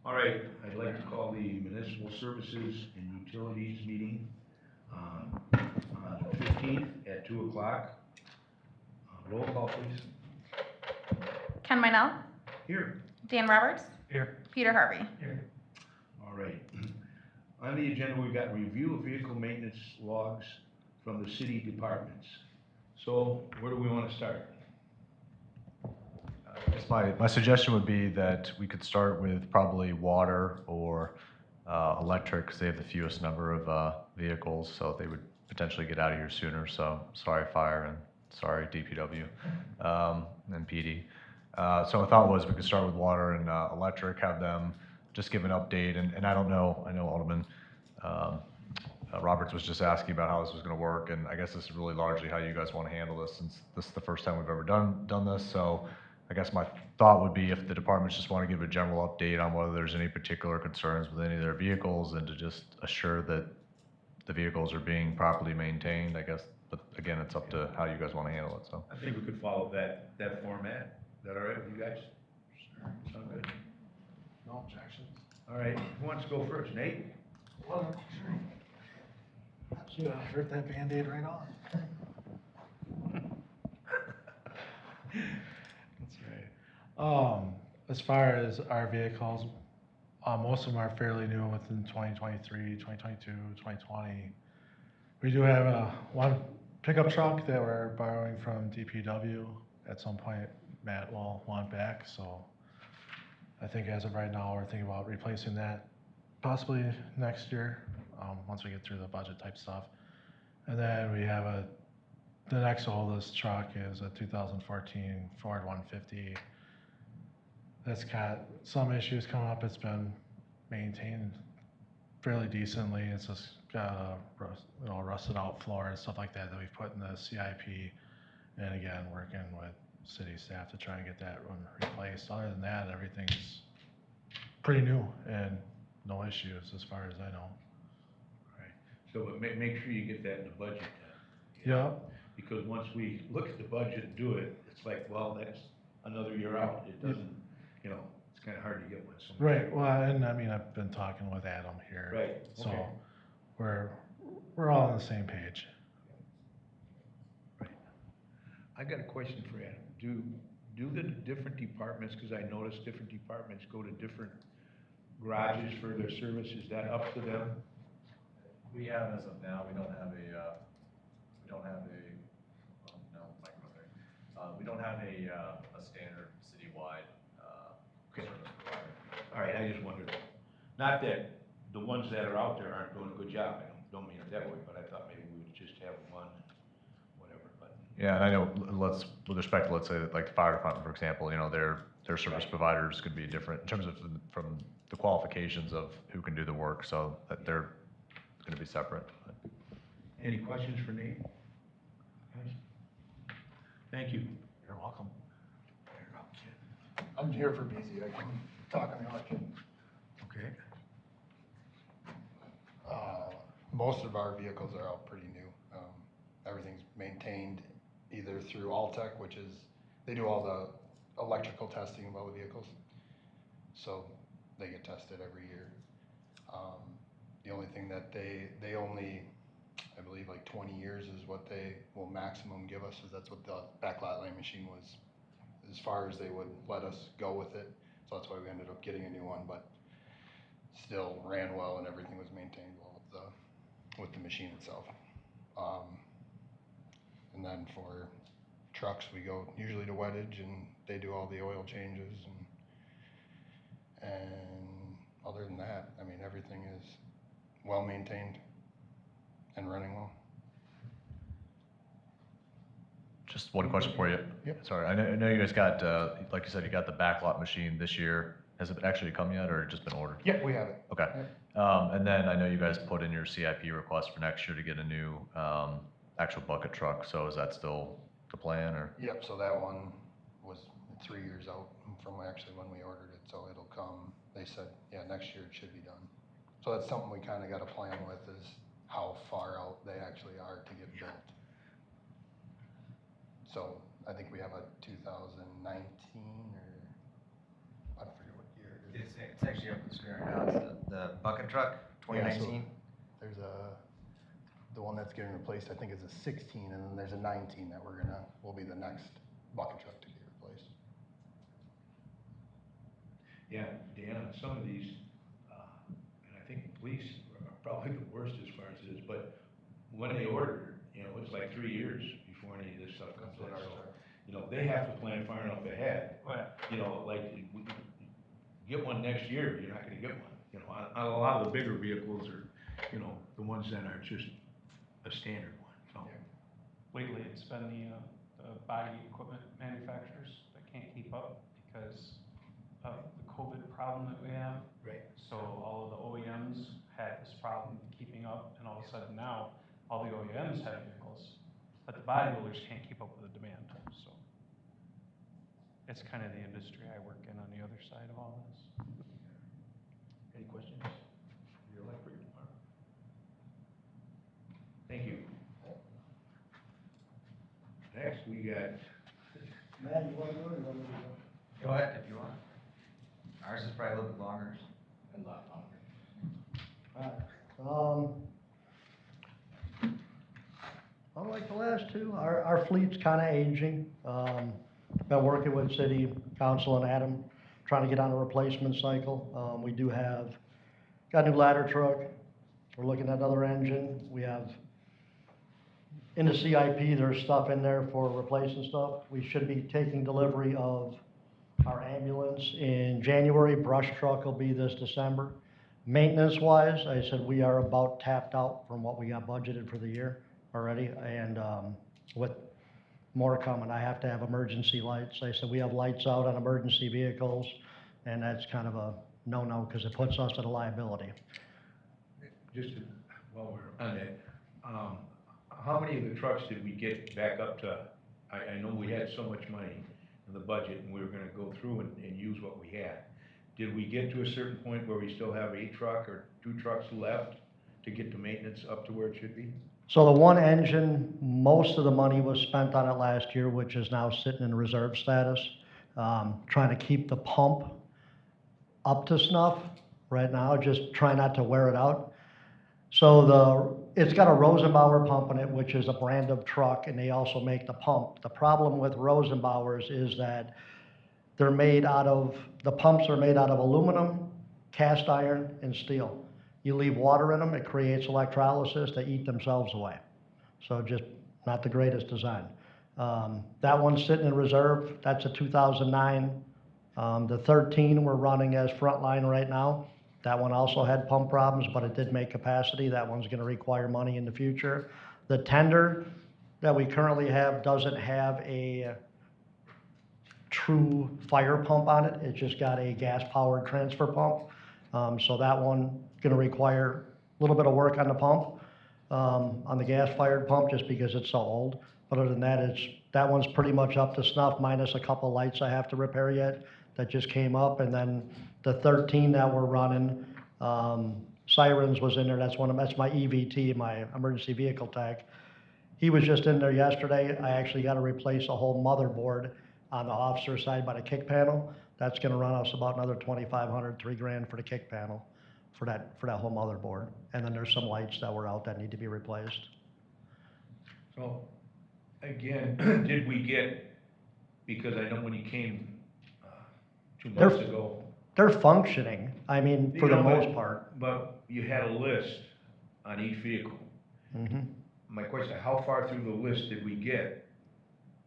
All right, I'd like to call the Municipal Services and Utilities meeting on the 15th at 2 o'clock. Roll call, please. Ken Minell, Here. Dan Roberts, Here. Peter Harvey. Here. All right. On the agenda, we've got review of vehicle maintenance logs from the city departments. So where do we want to start? My suggestion would be that we could start with probably water or electric, because they have the fewest number of vehicles, so they would potentially get out of here sooner. So sorry fire and sorry DPW and PD. So my thought was we could start with water and electric, have them just give an update. And I don't know, I know Alderman Roberts was just asking about how this was going to work, and I guess this is really largely how you guys want to handle this, since this is the first time we've ever done this. So I guess my thought would be if the departments just want to give a general update on whether there's any particular concerns with any of their vehicles, and to just assure that the vehicles are being properly maintained, I guess. But again, it's up to how you guys want to handle it. So I think we could follow that format. Is that all right with you guys? Sure. Sound good? No objections. All right, who wants to go first? Nate? Well, sure. Should I rip that Band-Aid right off? That's right. As far as our vehicles, most of them are fairly new within 2023, 2022, 2020. We do have one pickup truck that we're borrowing from DPW. At some point, Matt will want back, so I think as of right now, we're thinking about replacing that possibly next year, once we get through the budget type stuff. And then we have the next oldest truck is a 2014 Ford 150. That's got some issues coming up. It's been maintained fairly decently. It's just got a rusted out floor and stuff like that we've put in the CIP. And again, working with city staff to try and get that one replaced. Other than that, everything's pretty new and no issues as far as I know. Right. So make sure you get that in the budget then. Yeah. Because once we look at the budget and do it, it's like, well, that's another year out. It doesn't, it's kind of hard to get one. Right. Well, and I mean, I've been talking with Adam here. Right. So Okay. we're all on the same page. Right. I got a question for Adam. Do the different departments, because I noticed different departments go to different garages for their service, is that up to them? we have, as of now, we don't have a we don't have a standard citywide Okay. service provider. All right, I just wondered. Not that the ones that are out there aren't doing a good job. I don't mean it that way, but I thought maybe we would just have one, whatever, but. Yeah, and I know, with respect to, let's say, that like the fire department, for example, their service providers could be different in terms of from the qualifications of who can do the work, so that they're going to be separate. Any questions for Nate? Thank you. You're welcome. I'm here for busy, I can talk on the election. Okay. Most of our vehicles are all pretty new. Everything's maintained either through Alltech, which is, they do all the electrical testing of all the vehicles. So they get tested every year. The only thing that they only, I believe like 20 years is what they will maximum give us, is that's what the backlot line machine was, as far as they would let us go with it. So that's why we ended up getting a new one, but still ran well and everything was maintained well with the machine itself. And then for trucks, we go usually to Weddage and they do all the oil changes, and other than that, I mean, everything is well maintained and running well. Just one question for you. Yep. Sorry, I know you guys got, like you said, you got the backlot machine this year. Has it actually come yet, or just been ordered? Yep, we have it. Okay. Yep. And then I know you guys put in your CIP request for next year to get a new actual bucket truck. So is that still the plan, or? Yep, so that one was 3 years out from actually when we ordered it, so it'll come, they said, yeah, next year it should be done. So that's something we kind of got to plan with, is how far out they actually are to get built. So I think we have a 2019, or I forget what year it is. It's actually up the screen right now. It's the bucket truck, Yeah, so 2019. There's the one that's getting replaced, I think is a 16, and then there's a 19 that will be the next bucket truck to get replaced. Yeah, Dan, on some of these, and I think the police are probably the worst as far as it is, but when they order, it's like 3 years before any of this stuff comes in, so, they have to plan far enough ahead. Like, get one next year, you're not gonna get one, on a lot of the bigger vehicles are, the ones that are just a standard one, so. Lately, it's been the body equipment manufacturers that can't keep up because of the COVID problem that we have. Right. So all of the OEMs had this problem keeping up, and all of a sudden now, all the OEMs have vehicles, but the bodybuilders can't keep up with the demand, so. It's kind of the industry I work in on the other side of all this. Any questions? Your electric department? Thank you. Next, we got, Matt, you want to go or you want me to Go ahead if you want. Ours is probably a little bit longer. go? A lot longer. Unlike the last two, our fleet's kind of aging. Been working with city council and Adam, trying to get on a replacement cycle. We do have, got a new ladder truck. We're looking at another engine. We have, in the CIP, there's stuff in there for replacing stuff. We should be taking delivery of our ambulance in January. Brush truck will be this December. Maintenance-wise, I said we are about tapped out from what we got budgeted for the year already, and with more coming, I have to have emergency lights. I said we have lights out on emergency vehicles, and that's kind of a no-no because it puts us at a liability. just to, while we're on that, how many of the trucks did we get back up to? I know we had so much money in the budget and we were gonna go through and use what we had. Did we get to a certain point where we still have a truck or 2 trucks left to get the maintenance up to where it should be? So the one engine, most of the money was spent on it last year, which is now sitting in reserve status. Trying to keep the pump up to snuff right now, just try not to wear it out. So it's got a Rosenbauer pump in it, which is a brand of truck, and they also make the pump. The problem with Rosenbauers is that they're made out of, the pumps are made out of aluminum, cast iron, and steel. You leave water in them, it creates electrolysis, they eat themselves away. So just not the greatest design. That one's sitting in reserve, that's a 2009. The 13 we're running as frontline right now. That one also had pump problems, but it did make capacity. That one's gonna require money in the future. The tender that we currently have doesn't have a true fire pump on it. It's just got a gas-powered transfer pump. So that one gonna require a little bit of work on the pump, on the gas-fired pump, just because it's so old. But other than that, that one's pretty much up to snuff, minus a couple lights I have to repair yet that just came up. And then the 13 that we're running, sirens was in there. That's my EVT, my emergency vehicle tech. He was just in there yesterday. I actually got to replace a whole motherboard on the officer side by the kick panel. That's gonna run us about another $2,500, $3,000 for the kick panel for that whole motherboard. And then there's some lights that were out that need to be replaced. So, again, did we get, because I know when you came 2 months ago. They're functioning, I mean, for the most but- part. But you had a list on each vehicle. Mhm. My question, how far through the list did we get?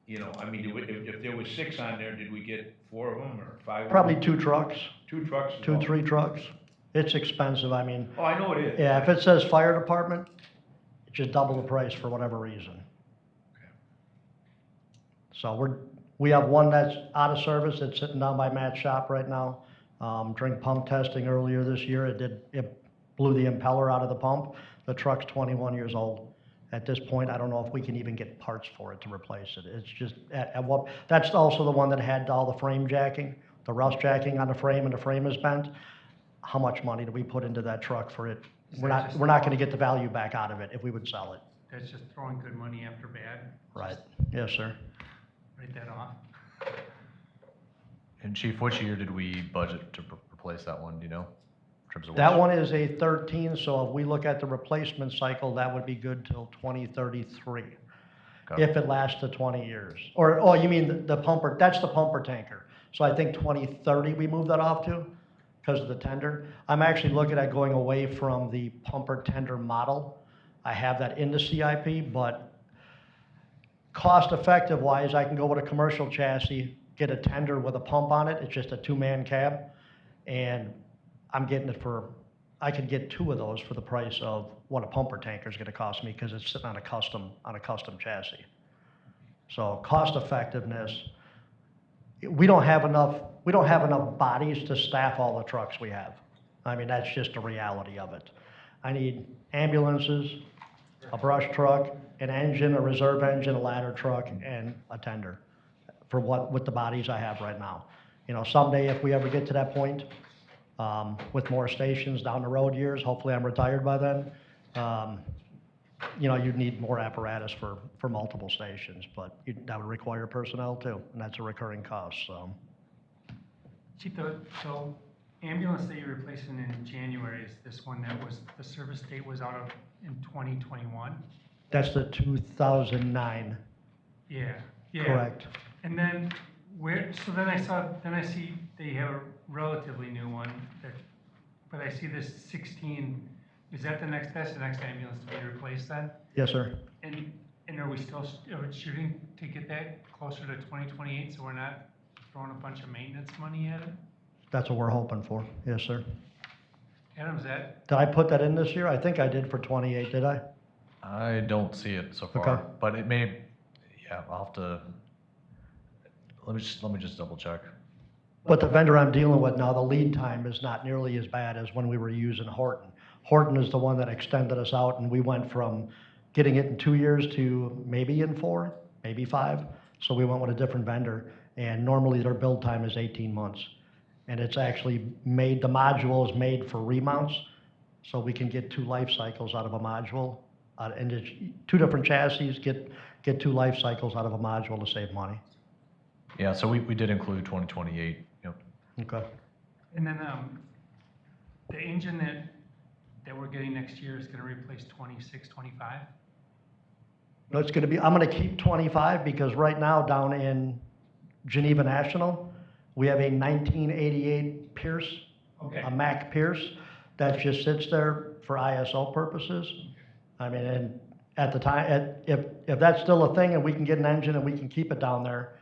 I mean, if there was 6 on there, did we get 4 of them or 5 of them? Probably 2 trucks, 2 trucks? 2, 3 trucks. It's expensive, I mean, Oh, I know it is. yeah, if it says fire department, it's just double the price for whatever reason. Okay. So we have one that's out of service, it's sitting down by Matt's shop right now. During pump testing earlier this year, it blew the impeller out of the pump. The truck's 21 years old. At this point, I don't know if we can even get parts for it to replace it. It's just, that's also the one that had all the frame jacking, the rust jacking on the frame, and the frame is bent. How much money do we put into that truck for it? We're not gonna get the value back out of it if we would sell it. That's just throwing good money after bad. Right, yes, sir. Write that off. And Chief, which year did we budget to replace that one, do you know? In terms of That which- one is a 13, so if we look at the replacement cycle, that would be good till 2033. Okay. If it lasts to 20 years. Or, oh, you mean the pumper, that's the pumper tanker. So I think 2030 we move that off to because of the tender. I'm actually looking at going away from the pumper tender model. I have that in the CIP, but cost effective wise, I can go with a commercial chassis, get a tender with a pump on it. It's just a 2-man cab. And I'm getting it for, I could get 2 of those for the price of what a pumper tanker is gonna cost me because it's sitting on a custom chassis. So cost effectiveness, we don't have enough bodies to staff all the trucks we have. I mean, that's just the reality of it. I need ambulances, a brush truck, an engine, a reserve engine, a ladder truck, and a tender with the bodies I have right now. You know, someday if we ever get to that point, with more stations down the road years, hopefully I'm retired by then, you know, you'd need more apparatus for multiple stations, but that would require personnel too, and that's a recurring cost, so. Chief, so ambulance that you're replacing in January is this one that was, the service date was out of in 2021? That's the 2009, Yeah, yeah. correct? And then so then I see that you have a relatively new one, but I see this 16, that's the next ambulance to be replaced then? Yes, sir. And are we still shooting to get that closer to 2028, so we're not throwing a bunch of maintenance money at it? That's what we're hoping for, yes, sir. Adam, is that, Did I put that in this year? I think I did for 28, did I? I don't see it so far, Okay. but it may, yeah, I'll have to, let me just double check. But the vendor I'm dealing with now, the lead time is not nearly as bad as when we were using Horton. Horton is the one that extended us out, and we went from getting it in 2 years to maybe in 4, maybe 5. So we went with a different vendor, and normally their build time is 18 months. And it's actually made, the module is made for remounts, so we can get 2 life cycles out of a module. And it's 2 different chassis, get 2 life cycles out of a module to save money. Yeah, so we did include 2028, yep. Okay. and then the engine that we're getting next year is gonna replace 26, 25? No, it's gonna be, I'm gonna keep 25 because right now down in Geneva National, we have a 1988 Pierce, Okay. a Mack Pierce, that just sits there for ISO purposes. I mean, and at the time, if that's still a thing and we can get an engine and we can keep it down there,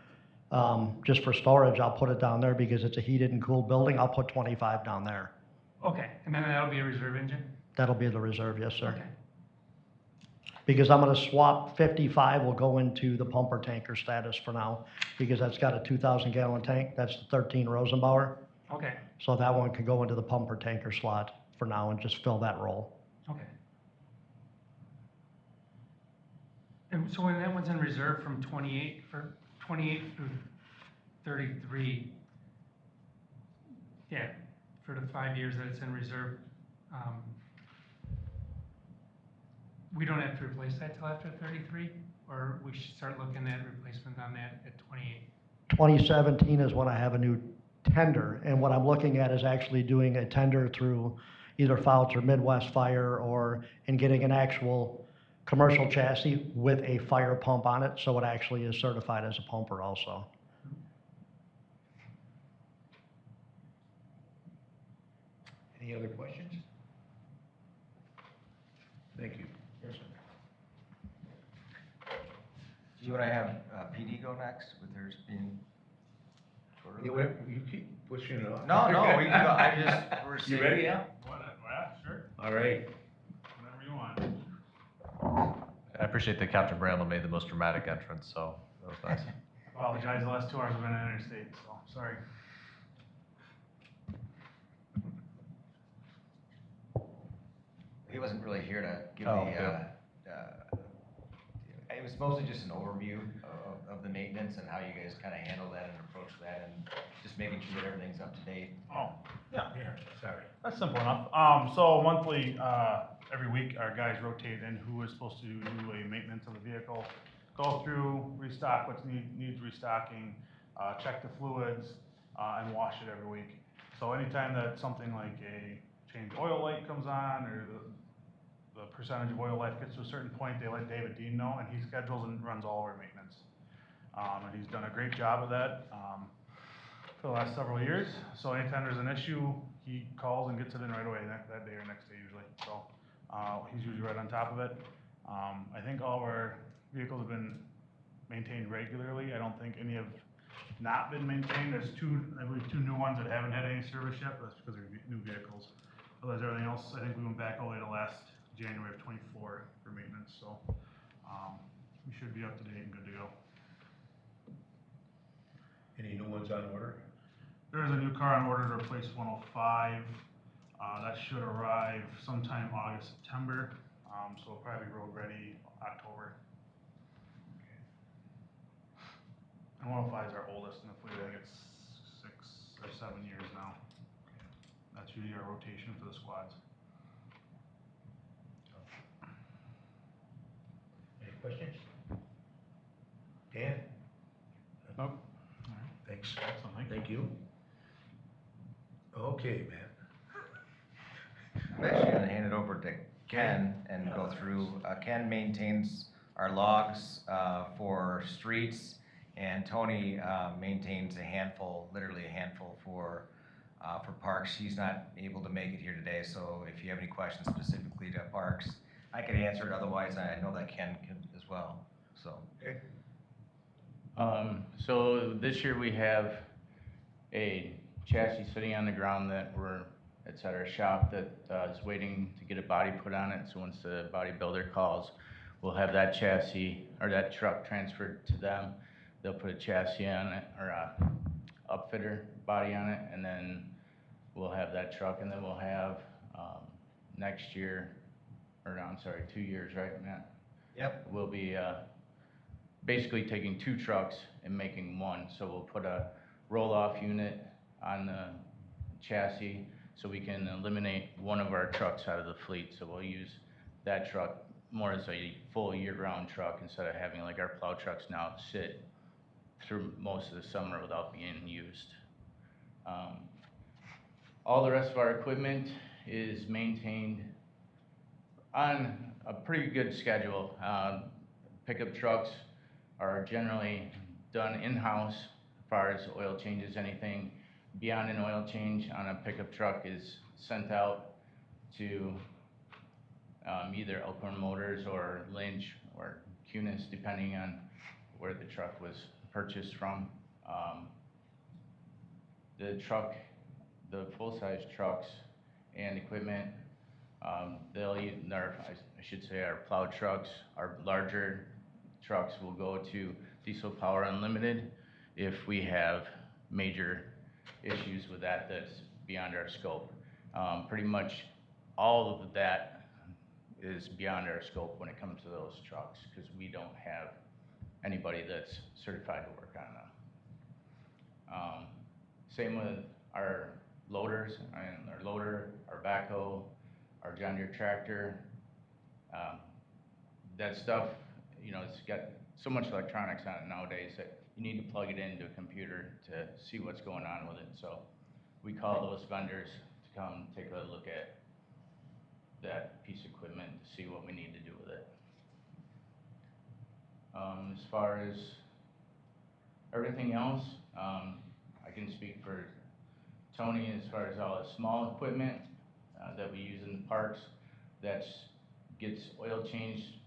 just for storage, I'll put it down there because it's a heated and cooled building. I'll put 25 down there. Okay, and then that'll be a reserve engine? That'll be the reserve, yes, sir. Okay. Because I'm gonna swap 55 will go into the pumper tanker status for now, because that's got a 2,000 gallon tank. That's the 13 Rosenbauer. Okay, So that one could go into the pumper tanker slot for now and just fill that role. okay. And so when that one's in reserve from 28 through 33, yeah, for the 5 years that it's in reserve, we don't have to replace that till after 33? Or we should start looking at replacement on that at 28? 2017 is when I have a new tender, and what I'm looking at is actually doing a tender through either Fouts or Midwest Fire, and getting an actual commercial chassis with a fire pump on it, so it actually is certified as a pumper also. Any other questions? Thank you. Do you want to have PD go next with theirs being shorter? Yeah, whatever, you keep pushing it off. No, we can go, I just, we're You seeing. ready, Al? Yeah, sure, All right. whatever you want. I appreciate that Captain Bramlett made the most dramatic entrance, so that was nice. Apologize, the last 2 hours have been on interstate, so, sorry. He wasn't really here to give Oh, it was mostly just an overview of the maintenance and how you guys kind of handle that and approach that and just making sure that everything's up to date. Oh, yeah, Here, sorry. that's simple enough. So monthly, every week, our guys rotate in who is supposed to do a maintenance of the vehicle, go through, restock what needs restocking, check the fluids, and wash it every week. So anytime that something like a change oil light comes on, or the percentage of oil life gets to a certain point, they let David Dean know, and he schedules and runs all of our maintenance. And he's done a great job of that, for the last several years. So anytime there's an issue, he calls and gets it in right away, that day or next day usually. So, he's usually right on top of it. I think all of our vehicles have been maintained regularly. I don't think any have not been maintained. There's I believe two new ones that haven't had any service yet, but that's because they're new vehicles. Otherwise, everything else, I think we went back all the way to last January of '24 for maintenance, so, we should be up to date and good to go. Any new ones on order? There is a new car on order to replace 105. That should arrive sometime August, September, so it'll probably be road ready October. And 105 is our oldest in the fleet. I think it's 6 or 7 years now. That's usually our rotation for the squads. Any questions? Dan? Nope. Thanks. Excellent, Thank you. Okay, Matt. I'm actually gonna hand it over to Ken and go through, Ken maintains our logs, for streets, and Tony, maintains a handful, literally a handful for parks. He's not able to make it here today, so if you have any questions specifically to parks, I can answer it, otherwise I know that Ken can as well, so. Okay. So this year we have a chassis sitting on the ground it's at our shop that is waiting to get a body put on it. So once the bodybuilder calls, we'll have that chassis or that truck transferred to them. They'll put a chassis on it or a upfitter body on it, and then we'll have that truck, and then we'll have next year, or I'm sorry, 2 years, right, Matt? Yep. We'll be basically taking 2 trucks and making one. So we'll put a roll-off unit on the chassis so we can eliminate one of our trucks out of the fleet. So we'll use that truck more as a full year-round truck instead of having like our plow trucks now sit through most of the summer without being used. All the rest of our equipment is maintained on a pretty good schedule. Pickup trucks are generally done in-house as far as oil changes. Anything beyond an oil change on a pickup truck is sent out to either Elkhorn Motors or Lynch or Cunis, depending on where the truck was purchased from. The full-size trucks and equipment, I should say our plow trucks, our larger trucks will go to Diesel Power Unlimited if we have major issues with that's beyond our scope. Pretty much all of that is beyond our scope when it comes to those trucks, because we don't have anybody that's certified to work on them. Same with our loaders, our backhoe, our John Deere tractor. That stuff, it's got so much electronics on it nowadays that you need to plug it into a computer to see what's going on with it. So we call those vendors to come take a look at that piece of equipment to see what we need to do with it. As far as everything else, I can speak for Tony as far as all the small equipment that we use in the parks that gets oil changed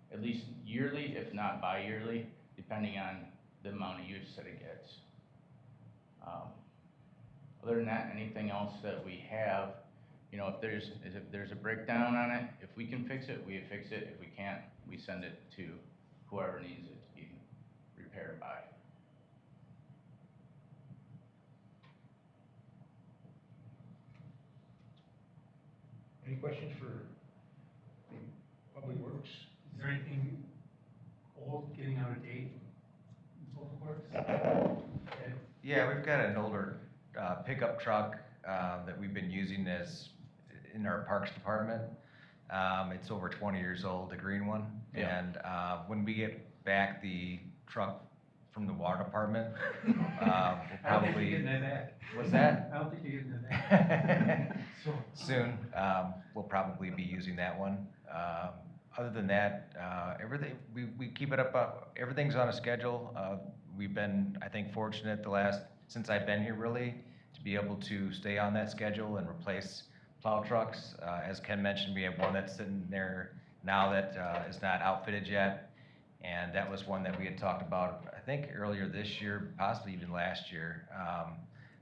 at least yearly, if not bi-yearly, depending on the amount of use that it gets. Other than that, anything else that we have, if there's a breakdown on it, if we can fix it, we fix it. If we can't, we send it to whoever needs it to be repaired by. Any questions for Public Works? Is there anything old getting out of date in Public Works? Yeah, we've got an older pickup truck that we've been using in our Parks Department. It's over 20 years old, the green one. Yeah. And when we get back the truck from the water department. We'll probably. What's that? I don't think you're getting that. Soon, we'll probably be using that one. Other than that, everything, we keep it up, everything's on a schedule. We've been, I think, fortunate since I've been here really, to be able to stay on that schedule and replace plow trucks. As Ken mentioned, we have one that's sitting there now that is not outfitted yet. And that was one that we had talked about, I think, earlier this year, possibly even last year.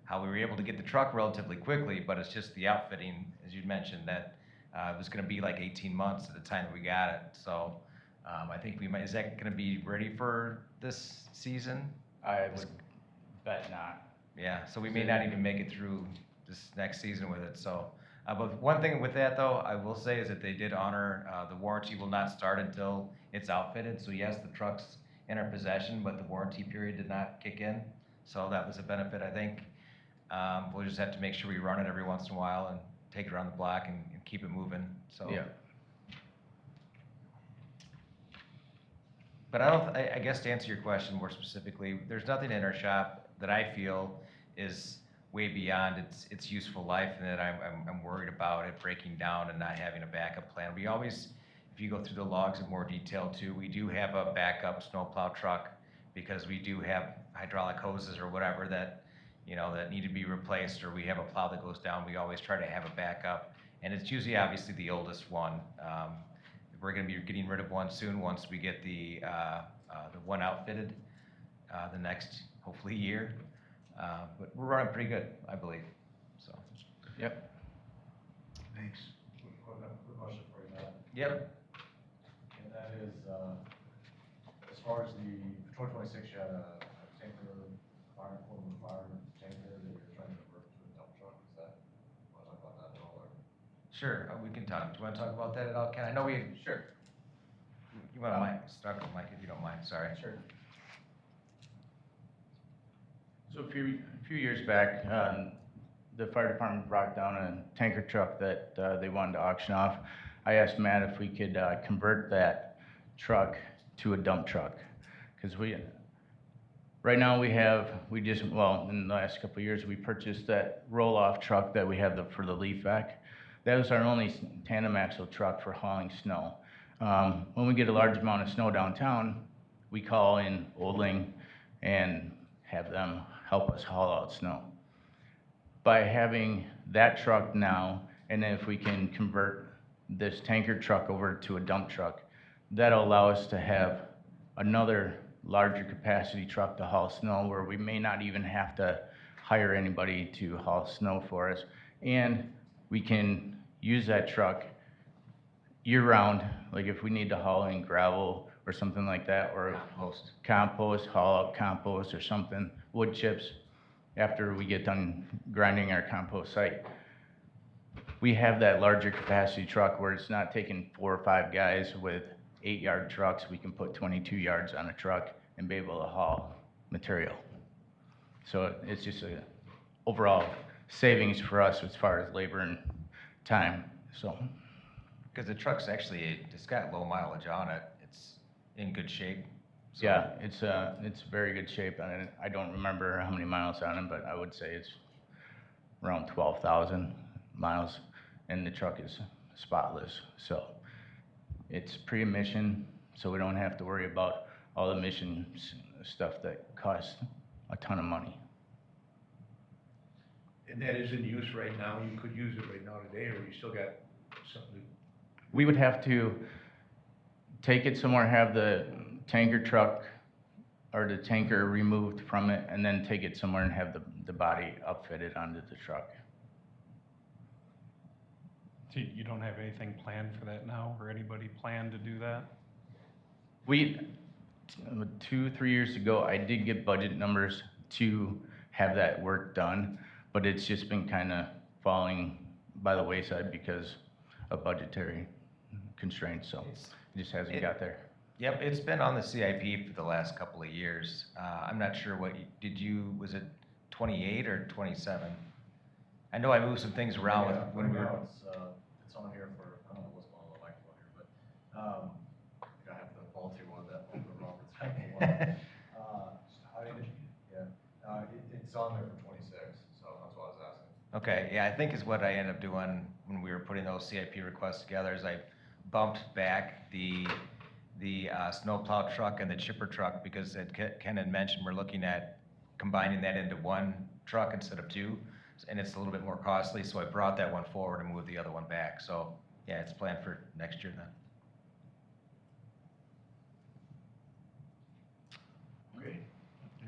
How we were able to get the truck relatively quickly, but it's just the outfitting, as you mentioned, that it was gonna be like 18 months at the time that we got it. So I think is that gonna be ready for this season? I would bet not. Yeah, so we may not even make it through this next season with it, so. But one thing with that though, I will say is that they did honor, the warranty will not start until it's outfitted. So yes, the truck's in our possession, but the warranty period did not kick in. So that was a benefit, I think. We'll just have to make sure we run it every once in a while and take it around the block and keep it moving, so. Yeah. But I guess to answer your question more specifically, there's nothing in our shop that I feel is way beyond its useful life and that I'm worried about it breaking down and not having a backup plan. We always, if you go through the logs in more detail too, we do have a backup snowplow truck because we do have hydraulic hoses or whatever that, that need to be replaced, or we have a plow that goes down. We always try to have a backup, and it's usually obviously the oldest one. We're gonna be getting rid of one soon once we get the one outfitted the next, hopefully, year. But we're running pretty good, I believe, so. Yep. Thanks. Quick question for you, Matt. Yep. And that is, as far as the 2026, you had a tanker, fire tanker that you're trying to convert to a dump truck. Is that, want to talk about that at all? Or? Sure, we can talk. Do you want to talk about that at all, Ken? I know we. Sure. You want to start with Mike if you don't mind. Sorry. Sure. So a few years back, the fire department brought down a tanker truck that they wanted to auction off. I asked Matt if we could convert that truck to a dump truck, because right now in the last couple of years, we purchased that roll-off truck that we have for the leaf vac. That was our only tandem axle truck for hauling snow. When we get a large amount of snow downtown, we call in Olding and have them help us haul out snow. By having that truck now, and then if we can convert this tanker truck over to a dump truck, that'll allow us to have another larger capacity truck to haul snow, where we may not even have to hire anybody to haul snow for us. And we can use that truck year-round, like if we need to haul in gravel or something like that, or compost, haul out compost or something, wood chips, after we get done grinding our compost site. We have that larger capacity truck where it's not taking 4 or 5 guys with 8-yard trucks. We can put 22 yards on a truck and be able to haul material. So it's just a overall savings for us as far as labor and time, so. Because the truck's it's got low mileage on it. It's in good shape. So. Yeah, it's very good shape, and I don't remember how many miles on it, but I would say it's around 12,000 miles, and the truck is spotless. So it's pre-emission, so we don't have to worry about all the emissions stuff that costs a ton of money. And that is in use right now, you could use it right now today, or you still got something? We would have to take it somewhere, have the tanker truck or the tanker removed from it, and then take it somewhere and have the body upfitted onto the truck. So you don't have anything planned for that now, or anybody planned to do that? 2-3 years ago, I did get budget numbers to have that work done, but it's just been kind of falling by the wayside because of budgetary constraints, so it just hasn't got there. Yep, it's been on the CIP for the last couple of years. I'm not sure was it 28 or 27? I know I moved some things around when we were. It's on here for, I don't know what's on the mic on here, but I have the faulty one, that one, the Robert's one. It's on there for 26, so that's what I was asking. Okay, yeah, I think is what I ended up doing when we were putting those CIP requests together, is I bumped back the snowplow truck and the chipper truck, because Ken had mentioned we're looking at combining that into one truck instead of two, and it's a little bit more costly, so I brought that one forward and moved the other one back, so, yeah, it's planned for next year then. Okay,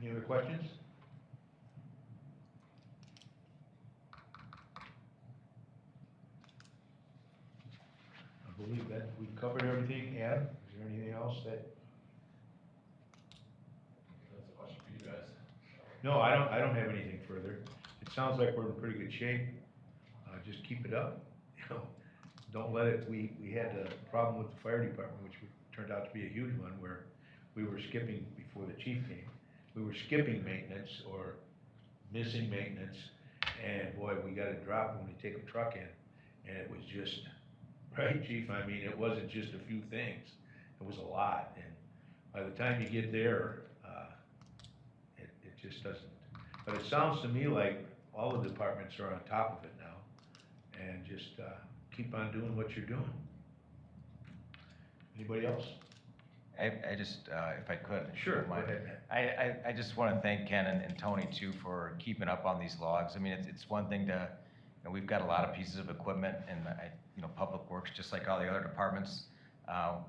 any other questions? I believe that we've covered everything. Adam, is there anything else that? That's a question for you guys. No, I don't have anything further. It sounds like we're in pretty good shape. Just keep it up, you know. Don't let it, we had a problem with the fire department, which turned out to be a huge one, where we were skipping, before the chief came, we were skipping maintenance or missing maintenance, and boy, we got it dropped when we take a truck in, and it was just, right, chief? I mean, it wasn't just a few things, it was a lot, and by the time you get there, it just doesn't. But it sounds to me like all the departments are on top of it now, and just keep on doing what you're doing. Anybody else? I just, if I could. if you Sure, don't go mind. ahead. I just want to thank Ken and Tony too for keeping up on these logs. I mean, it's one thing to, you know, we've got a lot of pieces of equipment and you know, Public Works, just like all the other departments,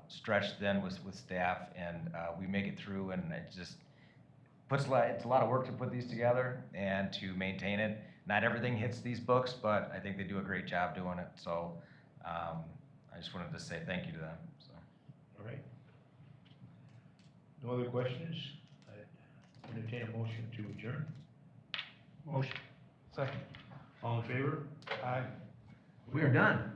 stretched then with staff, and we make it through, and it just it's a lot of work to put these together and to maintain it. Not everything hits these books, but I think they do a great job doing it. So I just wanted to say thank you to them. So. All right. No other questions? I entertain a motion to adjourn. Motion. Second. All in favor? Aye. We are done.